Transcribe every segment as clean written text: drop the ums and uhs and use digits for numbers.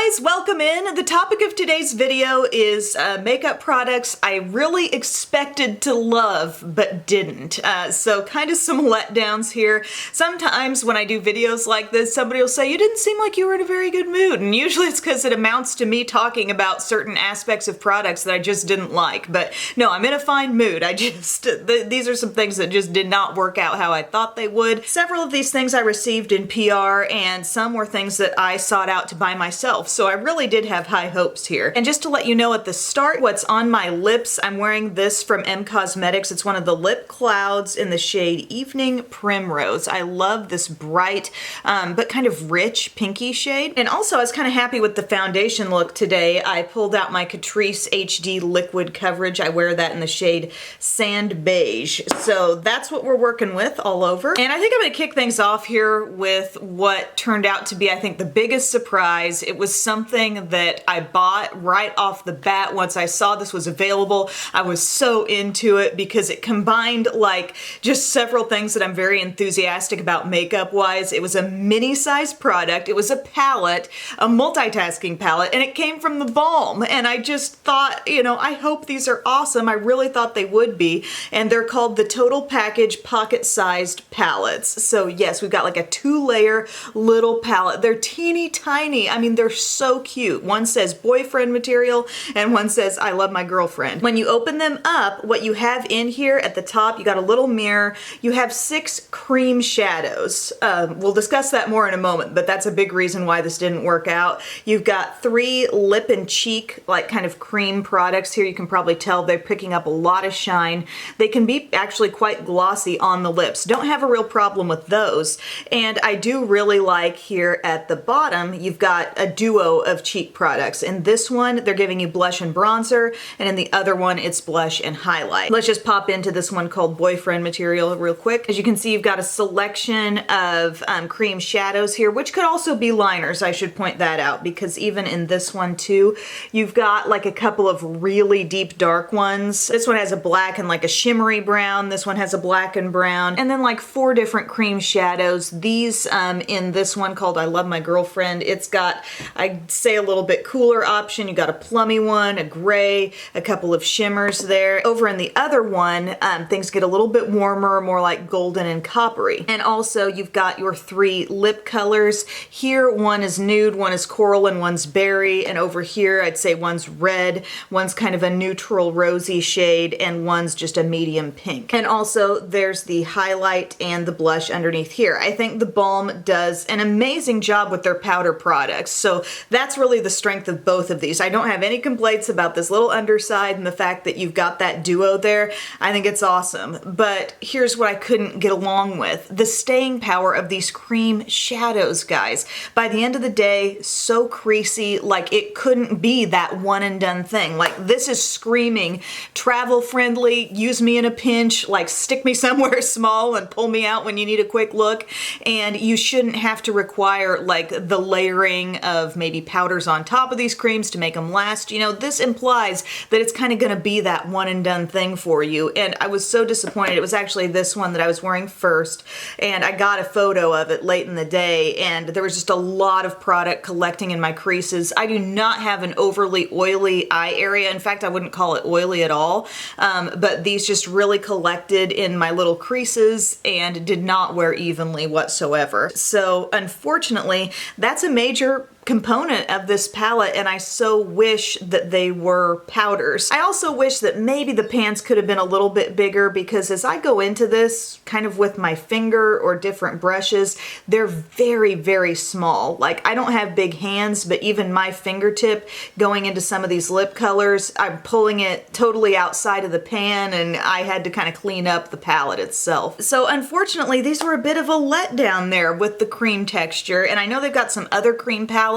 guys, welcome in. The topic of today's video is makeup products I really expected to love but didn't. So kind of some letdowns here. Sometimes when I do videos like this, somebody will say, you didn't seem like you were in a very good mood. And usually it's because it amounts to me talking about certain aspects of products that I just didn't like. But no, I'm in a fine mood. These are some things that just did not work out how I thought they would. Several of these things I received in PR, and some were things that I sought out to buy myself. So I really did have high hopes here. And just to let you know at the start what's on my lips, I'm wearing this from M Cosmetics. It's one of the lip clouds in the shade Evening Primrose. I love this bright but kind of rich pinky shade. And also I was kind of happy with the foundation look today. I pulled out my Catrice HD liquid coverage. I wear that in the shade Sand Beige. So that's what we're working with all over. And I think I'm going to kick things off here with what turned out to be, I think, the biggest surprise. It was something that I bought right off the bat once I saw this was available. I was so into it because it combined like just several things that I'm very enthusiastic about makeup wise. It was a mini size product. It was a palette, a multitasking palette, and it came from the Balm. And I just thought, you know, I hope these are awesome. I really thought they would be. And they're called the Total Package Pocket Sized Palettes. So yes, we've got like a 2-layer little palette. They're teeny tiny. I mean, they're so cute. One says boyfriend material and one says I love my girlfriend. When you open them up, what you have in here at the top, you got a little mirror. You have 6 cream shadows. We'll discuss that more in a moment, but that's a big reason why this didn't work out. You've got 3 lip and cheek, like kind of cream products here. You can probably tell they're picking up a lot of shine. They can be actually quite glossy on the lips. Don't have a real problem with those. And I do really like here at the bottom, you've got a duo of cheek products. In this one, they're giving you blush and bronzer, and in the other one, it's blush and highlight. Let's just pop into this one called Boyfriend Material real quick. As you can see, you've got a selection of cream shadows here, which could also be liners. I should point that out because even in this one too, you've got like a couple of really deep dark ones. This one has a black and like a shimmery brown. This one has a black and brown, and then like 4 different cream shadows. These in this one called I Love My Girlfriend, it's got, I'd say, a little bit cooler option. You got a plummy one, a gray, a couple of shimmers there. Over in the other one, things get a little bit warmer, more like golden and coppery. And also you've got your 3 lip colors. Here, one is nude, one is coral, and one's berry. And over here, I'd say one's red, one's kind of a neutral rosy shade, and one's just a medium pink. And also there's the highlight and the blush underneath here. I think the Balm does an amazing job with their powder products. So that's really the strength of both of these. I don't have any complaints about this little underside and the fact that you've got that duo there. I think it's awesome. But here's what I couldn't get along with. The staying power of these cream shadows, guys. By the end of the day, so creasy, like it couldn't be that one and done thing. Like this is screaming travel friendly, use me in a pinch, like stick me somewhere small and pull me out when you need a quick look. And you shouldn't have to require like the layering of maybe powders on top of these creams to make them last. You know, this implies that it's kind of going to be that one and done thing for you. And I was so disappointed. It was actually this one that I was wearing first, and I got a photo of it late in the day, and there was just a lot of product collecting in my creases. I do not have an overly oily eye area. In fact, I wouldn't call it oily at all. But these just really collected in my little creases and did not wear evenly whatsoever. So unfortunately, that's a major component of this palette, and I so wish that they were powders. I also wish that maybe the pans could have been a little bit bigger, because as I go into this kind of with my finger or different brushes, they're very, very small. Like I don't have big hands, but even my fingertip going into some of these lip colors, I'm pulling it totally outside of the pan, and I had to kind of clean up the palette itself. So unfortunately, these were a bit of a letdown there with the cream texture, and I know they've got some other cream palettes.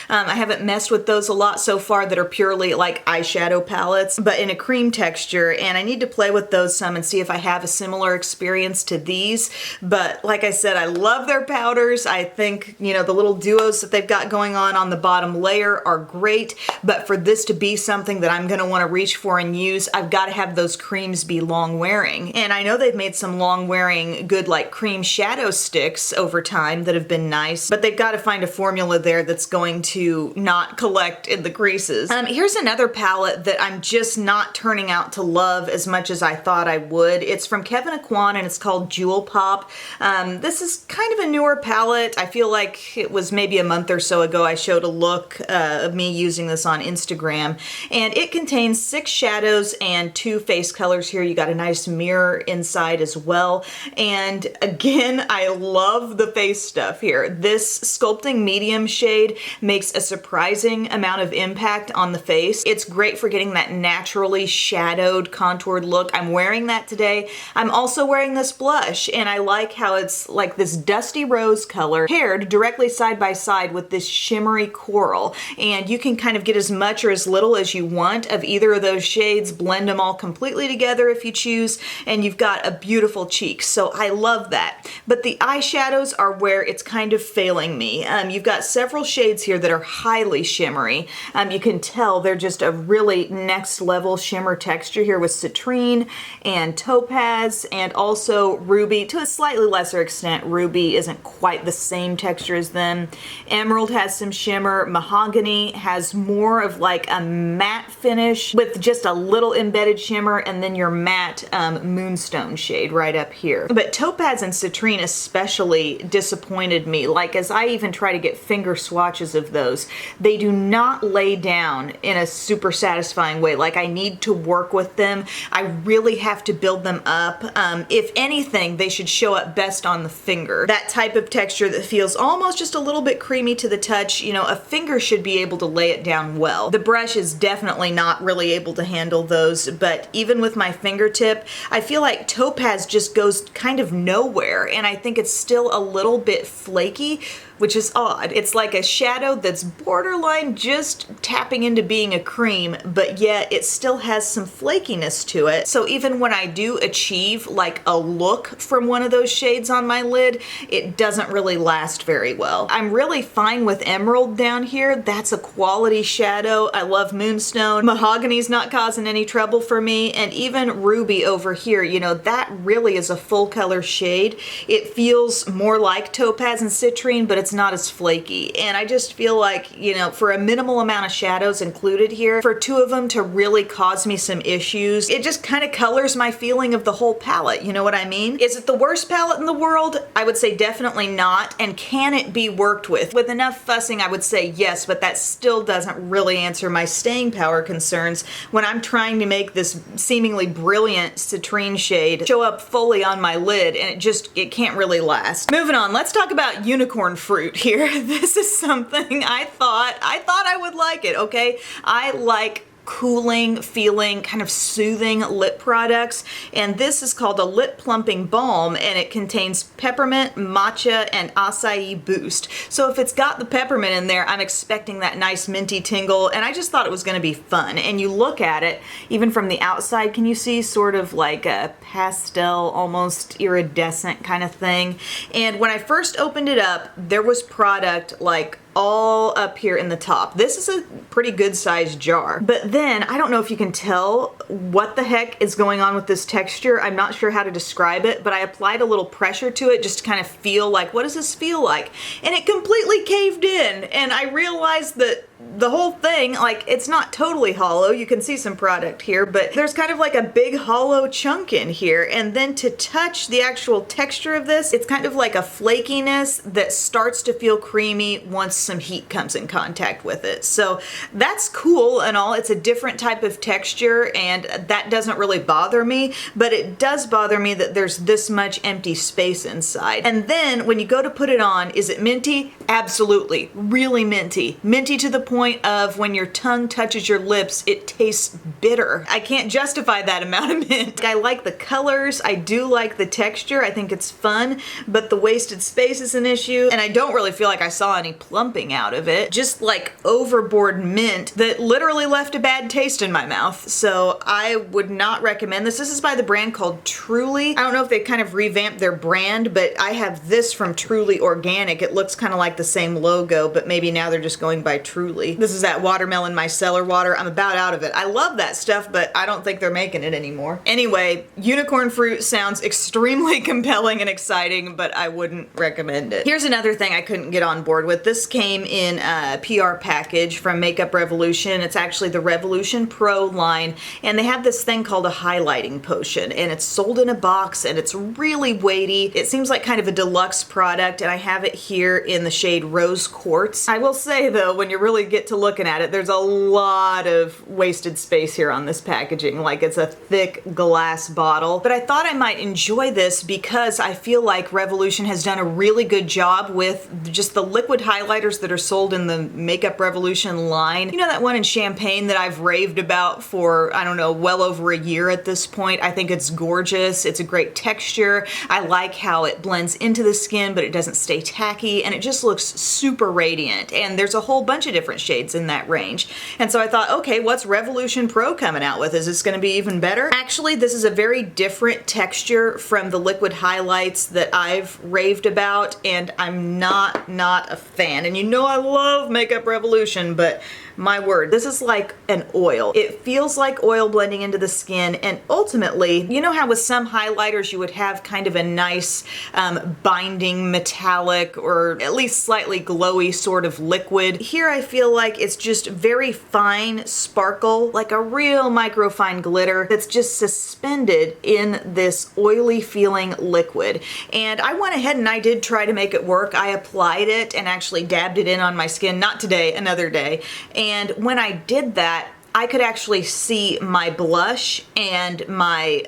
I haven't messed with those a lot so far that are purely like eyeshadow palettes, but in a cream texture, and I need to play with those some and see if I have a similar experience to these. But like I said, I love their powders. I think, you know, the little duos that they've got going on the bottom layer are great, but for this to be something that I'm going to want to reach for and use, I've got to have those creams be long wearing. And I know they've made some long wearing good like cream shadow sticks over time that have been nice, but they've got to find a formula there that that's going to not collect in the creases. Here's another palette that I'm just not turning out to love as much as I thought I would. It's from Kevin Aquan and it's called Jewel Pop. This is kind of a newer palette. I feel like it was maybe a month or so ago I showed a look of me using this on Instagram, and it contains 6 shadows and 2 face colors here. You got a nice mirror inside as well. And again, I love the face stuff here. This sculpting medium shade makes a surprising amount of impact on the face. It's great for getting that naturally shadowed, contoured look. I'm wearing that today. I'm also wearing this blush, and I like how it's like this dusty rose color paired directly side by side with this shimmery coral. And you can kind of get as much or as little as you want of either of those shades, blend them all completely together if you choose, and you've got a beautiful cheek. So I love that. But the eyeshadows are where it's kind of failing me. You've got several shades here that are highly shimmery. You can tell they're just a really next level shimmer texture here with citrine and topaz and also ruby. To a slightly lesser extent, ruby isn't quite the same texture as them. Emerald has some shimmer. Mahogany has more of like a matte finish with just a little embedded shimmer, and then your matte moonstone shade right up here. But topaz and citrine especially disappointed me. Like, as I even try to get finger swatches of those, they do not lay down in a super satisfying way. Like, I need to work with them. I really have to build them up. If anything, they should show up best on the finger. That type of texture that feels almost just a little bit creamy to the touch, you know, a finger should be able to lay it down well. The brush is definitely not really able to handle those, but even with my fingertip, I feel like topaz just goes kind of nowhere, and I think it's still a little bit flaky, which is odd. It's like a shadow that's borderline just tapping into being a cream, but yet it still has some flakiness to it. So even when I do achieve like a look from one of those shades on my lid, it doesn't really last very well. I'm really fine with emerald down here. That's a quality shadow. I love moonstone. Mahogany's not causing any trouble for me, and even ruby over here, you know, that really is a full color shade. It feels more like topaz and citrine, but it's not as flaky. And I just feel like, you know, for a minimal amount of shadows included here, for 2 of them to really cause me some issues, it just kind of colors my feeling of the whole palette. You know what I mean? Is it the worst palette in the world? I would say definitely not. And can it be worked with? With enough fussing, I would say yes, but that still doesn't really answer my staying power concerns when I'm trying to make this seemingly brilliant citrine shade show up fully on my lid, and it can't really last. Moving on, let's talk about unicorn fruit here. This is something I thought I would like it, okay? I like cooling feeling, kind of soothing lip products, and this is called a lip plumping balm, and it contains peppermint, matcha, and acai boost. So if it's got the peppermint in there, I'm expecting that nice minty tingle, and I just thought it was going to be fun. And you look at it, even from the outside, can you see sort of like a pastel, almost iridescent kind of thing? And when I first opened it up, there was product like all up here in the top. This is a pretty good sized jar. But then, I don't know if you can tell what the heck is going on with this texture. I'm not sure how to describe it, but I applied a little pressure to it just to kind of feel like, what does this feel like? And it completely caved in, and I realized that the whole thing, like, it's not totally hollow. You can see some product here, but there's kind of like a big hollow chunk in here. And then to touch the actual texture of this, it's kind of like a flakiness that starts to feel creamy once some heat comes in contact with it. So that's cool and all. It's a different type of texture, and that doesn't really bother me, but it does bother me that there's this much empty space inside. And then when you go to put it on, is it minty? Absolutely. Really minty. Minty to the point of when your tongue touches your lips, it tastes bitter. I can't justify that amount of mint. I like the colors. I do like the texture. I think it's fun, but the wasted space is an issue, and I don't really feel like I saw any plumping out of it. Just like overboard mint that literally left a bad taste in my mouth. So I would not recommend this. This is by the brand called Truly. I don't know if they kind of revamped their brand, but I have this from Truly Organic. It looks kind of like like the same logo, but maybe now they're just going by Truly. This is that watermelon micellar water. I'm about out of it. I love that stuff, but I don't think they're making it anymore. Anyway, unicorn fruit sounds extremely compelling and exciting, but I wouldn't recommend it. Here's another thing I couldn't get on board with. This came in a PR package from Makeup Revolution. It's actually the Revolution Pro line, and they have this thing called a highlighting potion, and it's sold in a box, and it's really weighty. It seems like kind of a deluxe product, and I have it here in the shade Rose Quartz. I will say though, when you really get to looking at it, there's a lot of wasted space here on this packaging. Like, it's a thick glass bottle, but I thought I might enjoy this because I feel like Revolution has done a really good job with just the liquid highlighters that are sold in the Makeup Revolution line. You know, that one in champagne that I've raved about for, I don't know, well over a year at this point. I think it's gorgeous. It's a great texture. I like how it blends into the skin, but it doesn't stay tacky, and it just looks super radiant. And there's a whole bunch of different shades in that range. And so I thought, okay, what's Revolution Pro coming out with? Is this going to be even better? Actually, this is a very different texture from the liquid highlights that I've raved about, and I'm not a fan. And you know I love Makeup Revolution, but my word, this is like an oil. It feels like oil blending into the skin, and ultimately, you know how with some highlighters you would have kind of a nice binding metallic or at least slightly glowy sort of liquid? Here I feel like it's just very fine sparkle, like a real microfine glitter that's just suspended in this oily feeling liquid. And I went ahead and I did try to make it work. I applied it and actually dabbed it in on my skin, not today, another day. And when I did that, I could actually see my blush and my,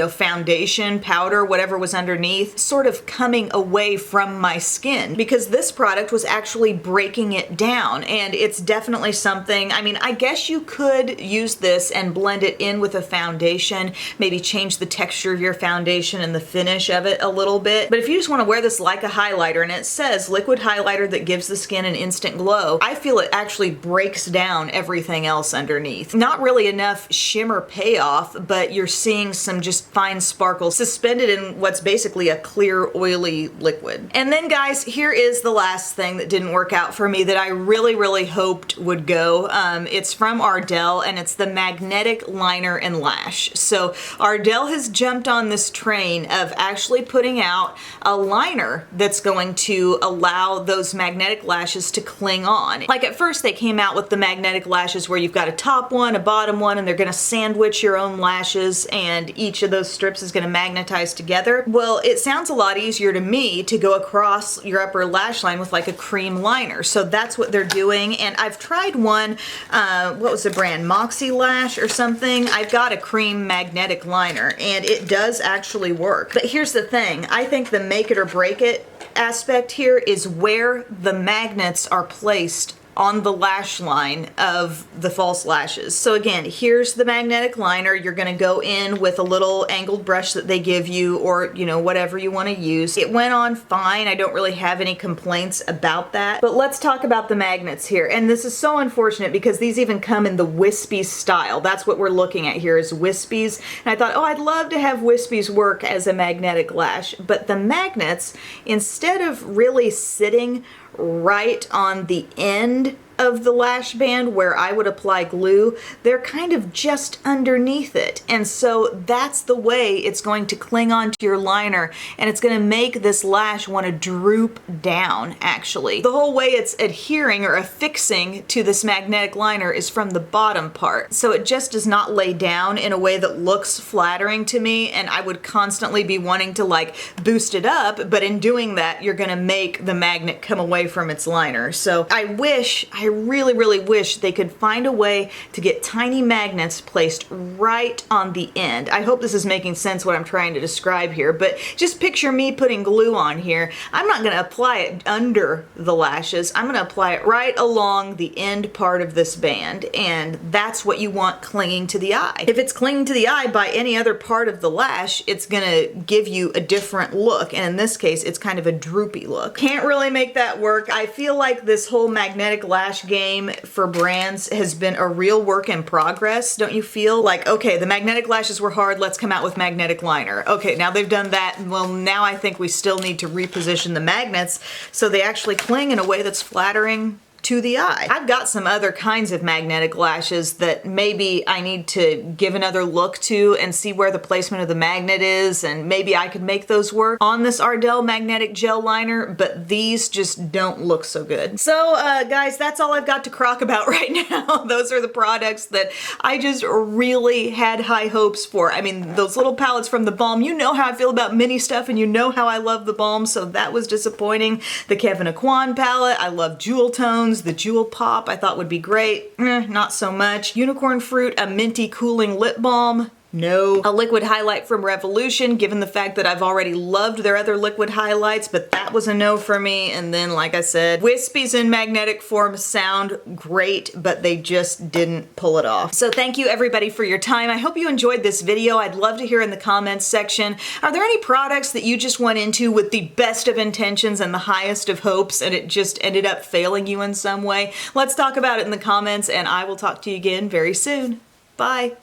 foundation, powder, whatever was underneath, sort of coming away from my skin, because this product was actually breaking it down. And it's definitely something, I mean, I guess you could use this and blend it in with a foundation, maybe change the texture of your foundation and the finish of it a little bit. But if you just want to wear this like a highlighter, and it says liquid highlighter that gives the skin an instant glow, I feel it actually breaks down everything else underneath. Not really enough shimmer payoff, but you're seeing some just fine sparkle suspended in what's basically a clear, oily liquid. And then guys, here is the last thing that didn't work out for me that I really hoped would go. It's from Ardell, and it's the magnetic liner and lash. So Ardell has jumped on this train of actually putting out a liner that's going to allow those magnetic lashes to cling on. Like, at first they came out with the magnetic lashes where you've got a top one, a bottom one, and they're going to sandwich your own lashes, and each of those strips is going to magnetize together. Well, it sounds a lot easier to me to go across your upper lash line with like a cream liner. So that's what they're doing. And I've tried one, what was the brand? Moxie Lash or something. I've got a cream magnetic liner, and it does actually work. But here's the thing. I think the make it or break it aspect here is where the magnets are placed on the lash line of the false lashes. So again, here's the magnetic liner. You're going to go in with a little angled brush that they give you, or whatever you want to use. It went on fine. I don't really have any complaints about that. But let's talk about the magnets here. And this is so unfortunate because these even come in the wispies style. That's what we're looking at here, is wispies. And I thought, oh, I'd love to have wispies work as a magnetic lash. But the magnets, instead of really sitting right on the end of the lash band where I would apply glue, they're kind of just underneath it. And so that's the way it's going to cling onto your liner, and it's going to make this lash want to droop down, actually. The whole way it's adhering or affixing to this magnetic liner is from the bottom part. So it just does not lay down in a way that looks flattering to me, and I would constantly be wanting to like boost it up, but in doing that, you're going to make the magnet come away from its liner. So I really wish they could find a way to get tiny magnets placed right on the end. I hope this is making sense what I'm trying to describe here, but just picture me putting glue on here. I'm not going to apply it under the lashes. I'm going to apply it right along the end part of this band, and that's what you want clinging to the eye. If it's clinging to the eye by any other part of the lash, it's going to give you a different look, and in this case, it's kind of a droopy look. Can't really make that work. I feel like this whole magnetic lash lash game for brands has been a real work in progress, don't you feel? Like, okay, the magnetic lashes were hard, let's come out with magnetic liner. Okay, now they've done that, well, now I think we still need to reposition the magnets so they actually cling in a way that's flattering to the eye. I've got some other kinds of magnetic lashes that maybe I need to give another look to and see where the placement of the magnet is, and maybe I could make those work on this Ardell magnetic gel liner, but these just don't look so good. So guys, that's all I've got to crock about right now. Those are the products that I just really had high hopes for. I mean, those little palettes from the Balm, you know how I feel about mini stuff and you know how I love the Balm, so that was disappointing. The Kevyn Aucoin palette, I love Jewel Tones. The Jewel Pop I thought would be great. Not so much. Unicorn Fruit, a minty cooling lip balm. No. A liquid highlight from Revolution, given the fact that I've already loved their other liquid highlights, but that was a no for me. And then, like I said, Wispies in magnetic form sound great, but they just didn't pull it off. So thank you everybody for your time. I hope you enjoyed this video. I'd love to hear in the comments section, are there any products that you just went into with the best of intentions and the highest of hopes and it just ended up failing you in some way? Let's talk about it in the comments, and I will talk to you again very soon. Bye.